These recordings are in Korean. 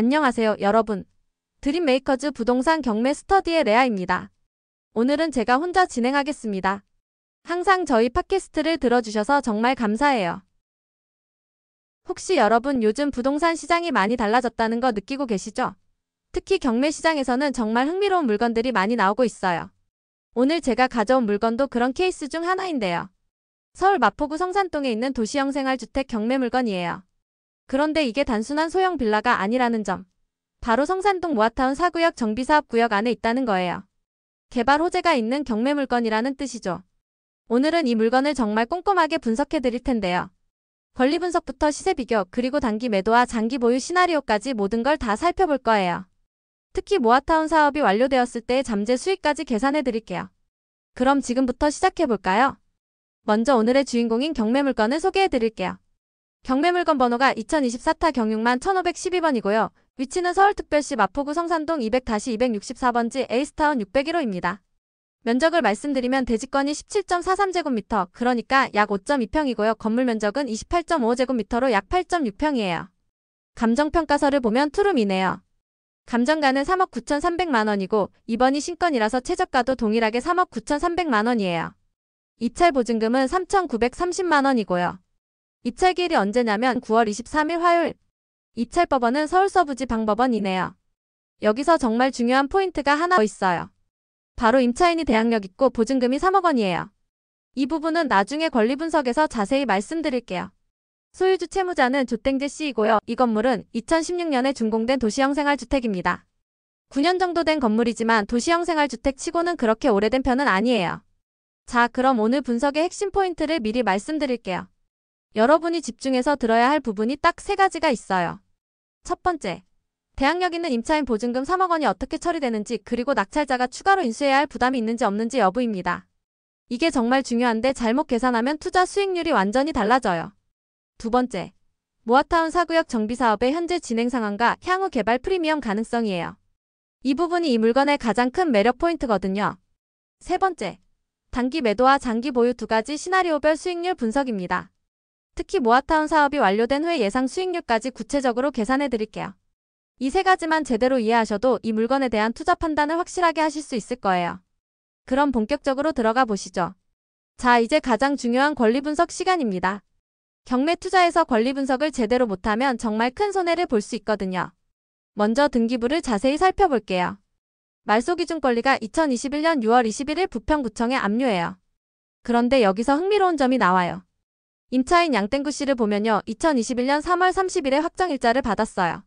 안녕하세요, 여러분. 드림메이커즈 부동산 경매 스터디의 레아입니다. 오늘은 제가 혼자 진행하겠습니다. 항상 저희 팟캐스트를 들어주셔서 정말 감사해요. 혹시 여러분 요즘 부동산 시장이 많이 달라졌다는 거 느끼고 계시죠? 특히 경매 시장에서는 정말 흥미로운 물건들이 많이 나오고 있어요. 오늘 제가 가져온 물건도 그런 케이스 중 하나인데요. 서울 마포구 성산동에 있는 도시형 생활주택 경매 물건이에요. 그런데 이게 단순한 소형 빌라가 아니라는 점. 바로 성산동 모아타운 4구역 정비사업구역 안에 있다는 거예요. 개발 호재가 있는 경매 물건이라는 뜻이죠. 오늘은 이 물건을 정말 꼼꼼하게 분석해 드릴 텐데요. 권리 분석부터 시세 비교, 그리고 단기 매도와 장기 보유 시나리오까지 모든 걸 다 살펴볼 거예요. 특히 모아타운 사업이 완료되었을 때의 잠재 수익까지 계산해 드릴게요. 그럼 지금부터 시작해 볼까요? 먼저 오늘의 주인공인 경매 물건을 소개해 드릴게요. 경매 물건 번호가 2024타 경육만 1512번이고요. 위치는 서울특별시 마포구 성산동 200-264번지 에이스타운 601호입니다. 면적을 말씀드리면 대지권이 17.43제곱미터, 그러니까 약 5.2평이고요. 건물 면적은 28.55제곱미터로 약 8.6평이에요. 감정평가서를 보면 투룸이네요. 감정가는 3억 9,300만원이고 이번이 신건이라서 최저가도 동일하게 3억 9,300만원이에요. 입찰 보증금은 3,930만원이고요. 입찰기일이 언제냐면 9월 23일 화요일. 입찰법원은 서울서부지방법원이네요. 여기서 정말 중요한 포인트가 하나 더 있어요. 바로 임차인이 대항력 있고 보증금이 3억 원이에요. 이 부분은 나중에 권리 분석에서 자세히 말씀드릴게요. 소유주 채무자는 조땡재 씨이고요. 이 건물은 2016년에 준공된 도시형 생활주택입니다. 9년 정도 된 건물이지만 도시형 생활주택 치고는 그렇게 오래된 편은 아니에요. 자, 그럼 오늘 분석의 핵심 포인트를 미리 말씀드릴게요. 여러분이 집중해서 들어야 할 부분이 딱 3가지가 있어요. 첫 번째, 대항력 있는 임차인 보증금 3억 원이 어떻게 처리되는지, 그리고 낙찰자가 추가로 인수해야 할 부담이 있는지 없는지 여부입니다. 이게 정말 중요한데 잘못 계산하면 투자 수익률이 완전히 달라져요. 두 번째, 모아타운 4구역 정비사업의 현재 진행 상황과 향후 개발 프리미엄 가능성이에요. 이 부분이 이 물건의 가장 큰 매력 포인트거든요. 세 번째, 단기 매도와 장기 보유 2가지 시나리오별 수익률 분석입니다. 특히 모아타운 사업이 완료된 후에 예상 수익률까지 구체적으로 계산해 드릴게요. 이 3가지만 제대로 이해하셔도 이 물건에 대한 투자 판단을 확실하게 하실 수 있을 거예요. 그럼 본격적으로 들어가 보시죠. 자, 이제 가장 중요한 권리 분석 시간입니다. 경매 투자에서 권리 분석을 제대로 못하면 정말 큰 손해를 볼 수 있거든요. 먼저 등기부를 자세히 살펴볼게요. 말소기준 권리가 2021년 6월 21일 부평구청에 압류해요. 그런데 여기서 흥미로운 점이 나와요. 임차인 양땡구 씨를 보면요. 2021년 3월 30일에 확정일자를 받았어요.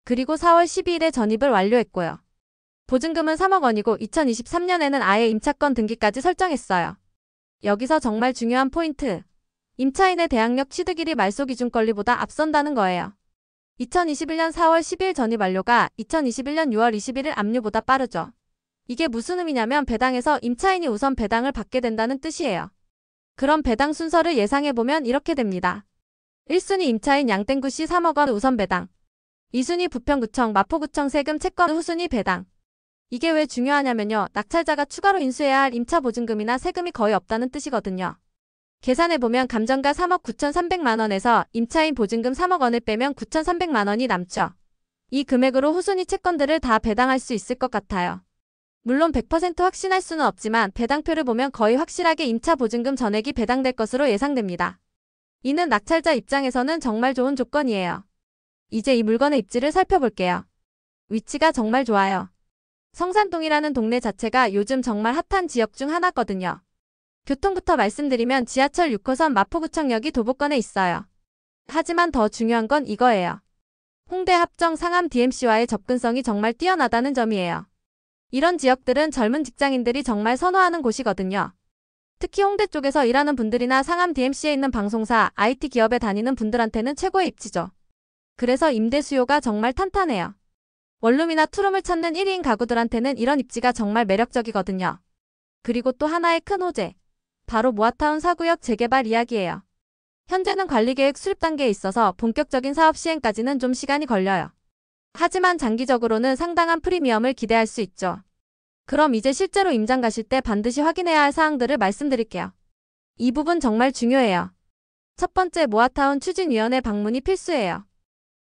그리고 4월 12일에 전입을 완료했고요. 보증금은 3억 원이고 2023년에는 아예 임차권 등기까지 설정했어요. 여기서 정말 중요한 포인트. 임차인의 대항력 취득일이 말소기준 권리보다 앞선다는 거예요. 2021년 4월 10일 전입 완료가 2021년 6월 21일 압류보다 빠르죠. 이게 무슨 의미냐면 배당에서 임차인이 우선 배당을 받게 된다는 뜻이에요. 그럼 배당 순서를 예상해보면 이렇게 됩니다. 1순위 임차인 양땡구 씨 3억 원 우선 배당. 2순위 부평구청, 마포구청 세금 채권 후순위 배당. 이게 왜 중요하냐면요. 낙찰자가 추가로 인수해야 할 임차 보증금이나 세금이 거의 없다는 뜻이거든요. 계산해보면 감정가 3억 9,300만원에서 임차인 보증금 3억 원을 빼면 9,300만원이 남죠. 이 금액으로 후순위 채권들을 다 배당할 수 있을 것 같아요. 물론 100% 확신할 수는 없지만 배당표를 보면 거의 확실하게 임차 보증금 전액이 배당될 것으로 예상됩니다. 이는 낙찰자 입장에서는 정말 좋은 조건이에요. 이제 이 물건의 입지를 살펴볼게요. 위치가 정말 좋아요. 성산동이라는 동네 자체가 요즘 정말 핫한 지역 중 하나거든요. 교통부터 말씀드리면 지하철 6호선 마포구청역이 도보권에 있어요. 하지만 더 중요한 건 이거예요. 홍대 합정 상암 DMC와의 접근성이 정말 뛰어나다는 점이에요. 이런 지역들은 젊은 직장인들이 정말 선호하는 곳이거든요. 특히 홍대 쪽에서 일하는 분들이나 상암 DMC에 있는 방송사, IT 기업에 다니는 분들한테는 최고의 입지죠. 그래서 임대 수요가 정말 탄탄해요. 원룸이나 투룸을 찾는 1인 가구들한테는 이런 입지가 정말 매력적이거든요. 그리고 또 하나의 큰 호재. 바로 모아타운 4구역 재개발 이야기예요. 현재는 관리계획 수립 단계에 있어서 본격적인 사업 시행까지는 좀 시간이 걸려요. 하지만 장기적으로는 상당한 프리미엄을 기대할 수 있죠. 그럼 이제 실제로 임장 가실 때 반드시 확인해야 할 사항들을 말씀드릴게요. 이 부분 정말 중요해요. 첫 번째, 모아타운 추진위원회 방문이 필수예요.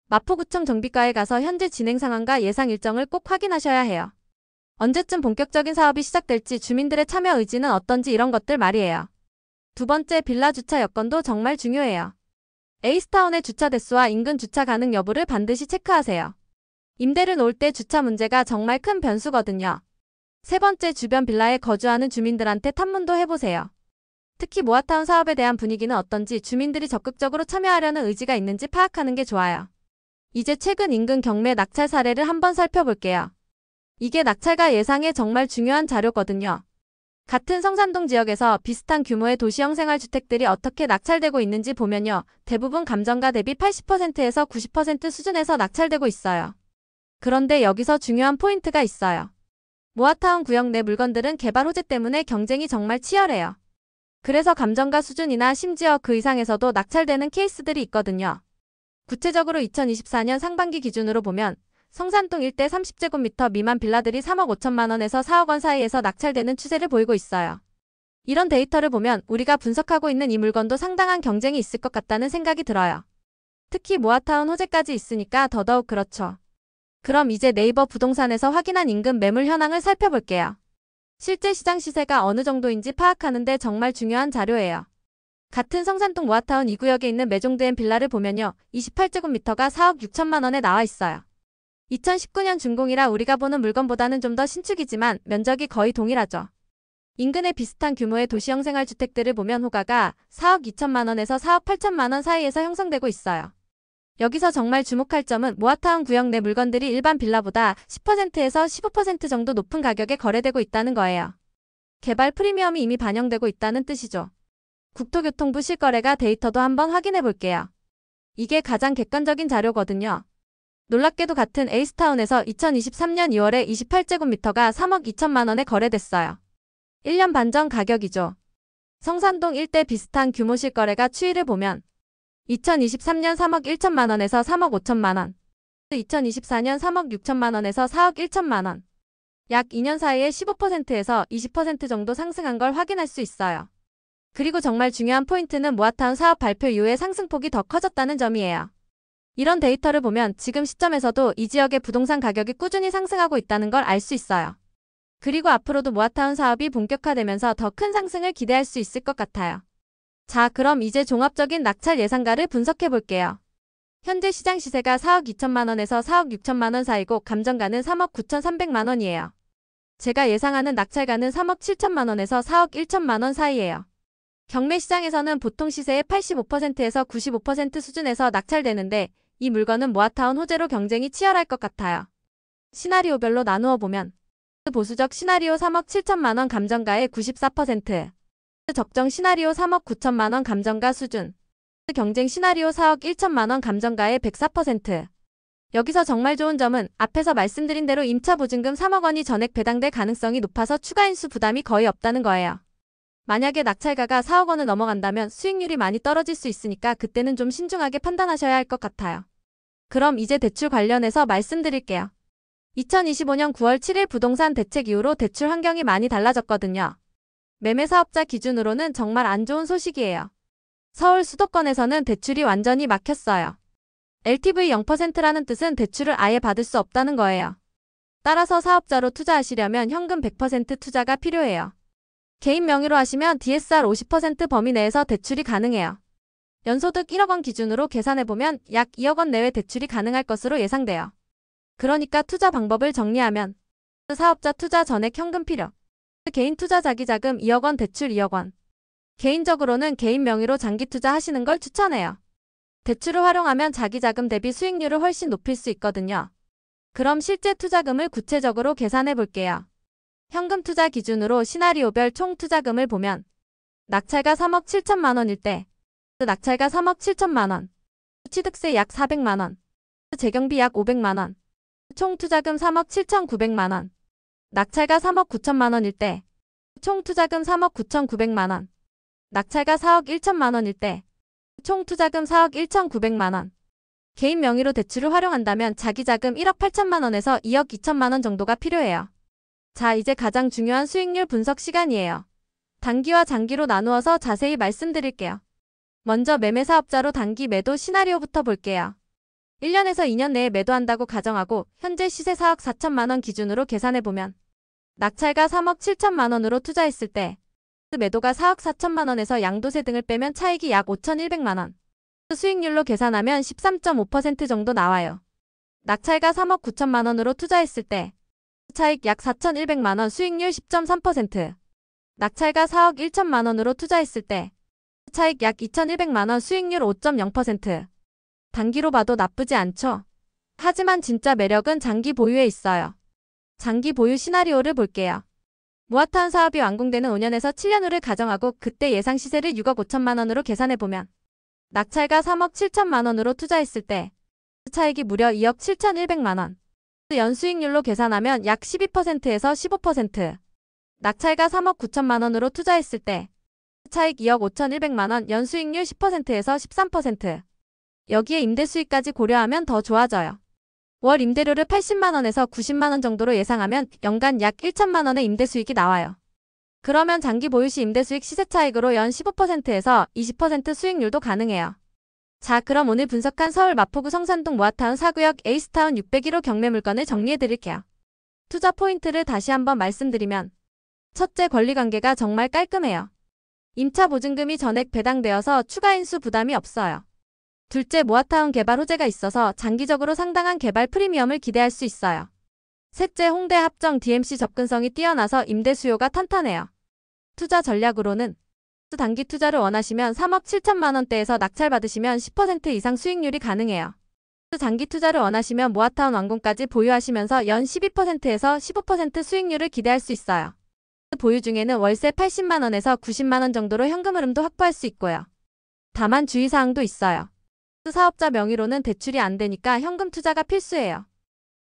마포구청 정비과에 가서 현재 진행 상황과 예상 일정을 꼭 확인하셔야 해요. 언제쯤 본격적인 사업이 시작될지, 주민들의 참여 의지는 어떤지, 이런 것들 말이에요. 두 번째, 빌라 주차 여건도 정말 중요해요. 에이스타운의 주차 대수와 인근 주차 가능 여부를 반드시 체크하세요. 임대를 놓을 때 주차 문제가 정말 큰 변수거든요. 세 번째, 주변 빌라에 거주하는 주민들한테 탐문도 해보세요. 특히 모아타운 사업에 대한 분위기는 어떤지, 주민들이 적극적으로 참여하려는 의지가 있는지 파악하는 게 좋아요. 이제 최근 인근 경매 낙찰 사례를 한번 살펴볼게요. 이게 낙찰가 예상에 정말 중요한 자료거든요. 같은 성산동 지역에서 비슷한 규모의 도시형 생활주택들이 어떻게 낙찰되고 있는지 보면요, 대부분 감정가 대비 80%에서 90% 수준에서 낙찰되고 있어요. 그런데 여기서 중요한 포인트가 있어요. 모아타운 구역 내 물건들은 개발 호재 때문에 경쟁이 정말 치열해요. 그래서 감정가 수준이나 심지어 그 이상에서도 낙찰되는 케이스들이 있거든요. 구체적으로 2024년 상반기 기준으로 보면 성산동 일대 30제곱미터 미만 빌라들이 3억 5천만 원에서 4억 원 사이에서 낙찰되는 추세를 보이고 있어요. 이런 데이터를 보면 우리가 분석하고 있는 이 물건도 상당한 경쟁이 있을 것 같다는 생각이 들어요. 특히 모아타운 호재까지 있으니까 더더욱 그렇죠. 그럼 이제 네이버 부동산에서 확인한 인근 매물 현황을 살펴볼게요. 실제 시장 시세가 어느 정도인지 파악하는데 정말 중요한 자료예요. 같은 성산동 모아타운 2구역에 있는 메종드앤 빌라를 보면요, 28제곱미터가 4억 6천만 원에 나와 있어요. 2019년 준공이라 우리가 보는 물건보다는 좀 더 신축이지만 면적이 거의 동일하죠. 인근의 비슷한 규모의 도시형 생활주택들을 보면 호가가 4억 2천만 원에서 4억 8천만 원 사이에서 형성되고 있어요. 여기서 정말 주목할 점은 모아타운 구역 내 물건들이 일반 빌라보다 10%에서 15% 정도 높은 가격에 거래되고 있다는 거예요. 개발 프리미엄이 이미 반영되고 있다는 뜻이죠. 국토교통부 실거래가 데이터도 한번 확인해 볼게요. 이게 가장 객관적인 자료거든요. 놀랍게도 같은 에이스타운에서 2023년 2월에 28제곱미터가 3억 2천만 원에 거래됐어요. 1년 반 전 가격이죠. 성산동 일대 비슷한 규모 실거래가 추이를 보면 2023년 3억 1천만 원에서 3억 5천만 원, 2024년 3억 6천만 원에서 4억 1천만 원, 약 2년 사이에 15%에서 20% 정도 상승한 걸 확인할 수 있어요. 그리고 정말 중요한 포인트는 모아타운 사업 발표 이후에 상승폭이 더 커졌다는 점이에요. 이런 데이터를 보면 지금 시점에서도 이 지역의 부동산 가격이 꾸준히 상승하고 있다는 걸 알 수 있어요. 그리고 앞으로도 모아타운 사업이 본격화되면서 더 큰 상승을 기대할 수 있을 것 같아요. 자, 그럼 이제 종합적인 낙찰 예상가를 분석해 볼게요. 현재 시장 시세가 4억 2천만 원에서 4억 6천만 원 사이고 감정가는 3억 9천3백만 원이에요. 제가 예상하는 낙찰가는 3억 7천만 원에서 4억 1천만 원 사이예요. 경매 시장에서는 보통 시세의 85%에서 95% 수준에서 낙찰되는데 이 물건은 모아타운 호재로 경쟁이 치열할 것 같아요. 시나리오별로 나누어 보면 보수적 시나리오 3억 7천만 원 감정가의 94%, 적정 시나리오 3억 9천만 원 감정가 수준, 경쟁 시나리오 4억 1천만 원 감정가의 104%. 여기서 정말 좋은 점은 앞에서 말씀드린 대로 임차 보증금 3억 원이 전액 배당될 가능성이 높아서 추가 인수 부담이 거의 없다는 거예요. 만약에 낙찰가가 4억 원을 넘어간다면 수익률이 많이 떨어질 수 있으니까 그때는 좀 신중하게 판단하셔야 할 것 같아요. 그럼 이제 대출 관련해서 말씀드릴게요. 2025년 9월 7일 부동산 대책 이후로 대출 환경이 많이 달라졌거든요. 매매 사업자 기준으로는 정말 안 좋은 소식이에요. 서울 수도권에서는 대출이 완전히 막혔어요. LTV 0%라는 뜻은 대출을 아예 받을 수 없다는 거예요. 따라서 사업자로 투자하시려면 현금 100% 투자가 필요해요. 개인 명의로 하시면 DSR 50% 범위 내에서 대출이 가능해요. 연소득 1억 원 기준으로 계산해보면 약 2억 원 내외 대출이 가능할 것으로 예상돼요. 그러니까 투자 방법을 정리하면 사업자 투자 전액 현금 필요, 개인 투자 자기자금 2억 원 대출 2억 원. 개인적으로는 개인 명의로 장기 투자하시는 걸 추천해요. 대출을 활용하면 자기자금 대비 수익률을 훨씬 높일 수 있거든요. 그럼 실제 투자금을 구체적으로 계산해 볼게요. 현금 투자 기준으로 시나리오별 총 투자금을 보면 낙찰가 3억 7천만 원일 때 낙찰가 3억 7천만 원, 취득세 약 400만 원, 재경비 약 500만 원, 총 투자금 3억 7천9백만 원, 낙찰가 3억 9천만 원일 때 총 투자금 3억 9천9백만 원, 낙찰가 4억 1천만 원일 때 총 투자금 4억 1천9백만 원. 개인 명의로 대출을 활용한다면 자기자금 1억 8천만 원에서 2억 2천만 원 정도가 필요해요. 자, 이제 가장 중요한 수익률 분석 시간이에요. 단기와 장기로 나누어서 자세히 말씀드릴게요. 먼저 매매 사업자로 단기 매도 시나리오부터 볼게요. 1년에서 2년 내에 매도한다고 가정하고 현재 시세 4억 4천만 원 기준으로 계산해보면 낙찰가 3억 7천만 원으로 투자했을 때 매도가 4억 4천만 원에서 양도세 등을 빼면 차익이 약 5,100만 원. 수익률로 계산하면 13.5% 정도 나와요. 낙찰가 3억 9천만 원으로 투자했을 때 차익 약 4,100만 원, 수익률 10.3%. 낙찰가 4억 1천만 원으로 투자했을 때 차익 약 2,100만 원, 수익률 5.0%. 단기로 봐도 나쁘지 않죠? 하지만 진짜 매력은 장기 보유에 있어요. 장기 보유 시나리오를 볼게요. 모아타운 사업이 완공되는 5년에서 7년 후를 가정하고 그때 예상 시세를 6억 5천만 원으로 계산해보면 낙찰가 3억 7천만 원으로 투자했을 때 차익이 무려 2억 7,100만 원. 연수익률로 계산하면 약 12%에서 15%. 낙찰가 3억 9천만 원으로 투자했을 때 차익 2억 5,100만 원, 연수익률 10%에서 13%. 여기에 임대수익까지 고려하면 더 좋아져요. 월 임대료를 80만 원에서 90만 원 정도로 예상하면 연간 약 1천만 원의 임대수익이 나와요. 그러면 장기 보유시 임대수익 시세차익으로 연 15%에서 20% 수익률도 가능해요. 자, 그럼 오늘 분석한 서울 마포구 성산동 모아타운 4구역 에이스타운 601호 경매 물건을 정리해드릴게요. 투자 포인트를 다시 한번 말씀드리면 첫째, 권리관계가 정말 깔끔해요. 임차 보증금이 전액 배당되어서 추가 인수 부담이 없어요. 둘째, 모아타운 개발 호재가 있어서 장기적으로 상당한 개발 프리미엄을 기대할 수 있어요. 셋째, 홍대 합정 DMC 접근성이 뛰어나서 임대 수요가 탄탄해요. 투자 전략으로는 단기 투자를 원하시면 3억 7천만 원대에서 낙찰 받으시면 10% 이상 수익률이 가능해요. 장기 투자를 원하시면 모아타운 완공까지 보유하시면서 연 12%에서 15% 수익률을 기대할 수 있어요. 보유 중에는 월세 80만 원에서 90만 원 정도로 현금 흐름도 확보할 수 있고요. 다만 주의사항도 있어요. 사업자 명의로는 대출이 안 되니까 현금 투자가 필수예요.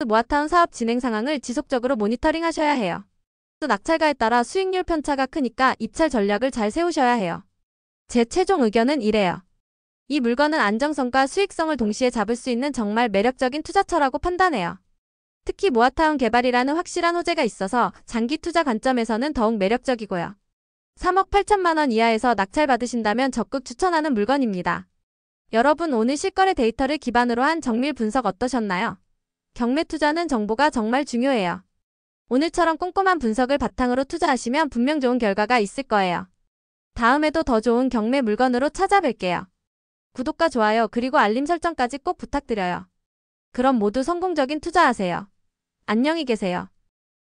모아타운 사업 진행 상황을 지속적으로 모니터링 하셔야 해요. 또 낙찰가에 따라 수익률 편차가 크니까 입찰 전략을 잘 세우셔야 해요. 제 최종 의견은 이래요. 이 물건은 안정성과 수익성을 동시에 잡을 수 있는 정말 매력적인 투자처라고 판단해요. 특히 모아타운 개발이라는 확실한 호재가 있어서 장기 투자 관점에서는 더욱 매력적이고요. 3억 8천만 원 이하에서 낙찰 받으신다면 적극 추천하는 물건입니다. 여러분, 오늘 실거래 데이터를 기반으로 한 정밀 분석 어떠셨나요? 경매 투자는 정보가 정말 중요해요. 오늘처럼 꼼꼼한 분석을 바탕으로 투자하시면 분명 좋은 결과가 있을 거예요. 다음에도 더 좋은 경매 물건으로 찾아뵐게요. 구독과 좋아요 그리고 알림 설정까지 꼭 부탁드려요. 그럼 모두 성공적인 투자하세요. 안녕히 계세요.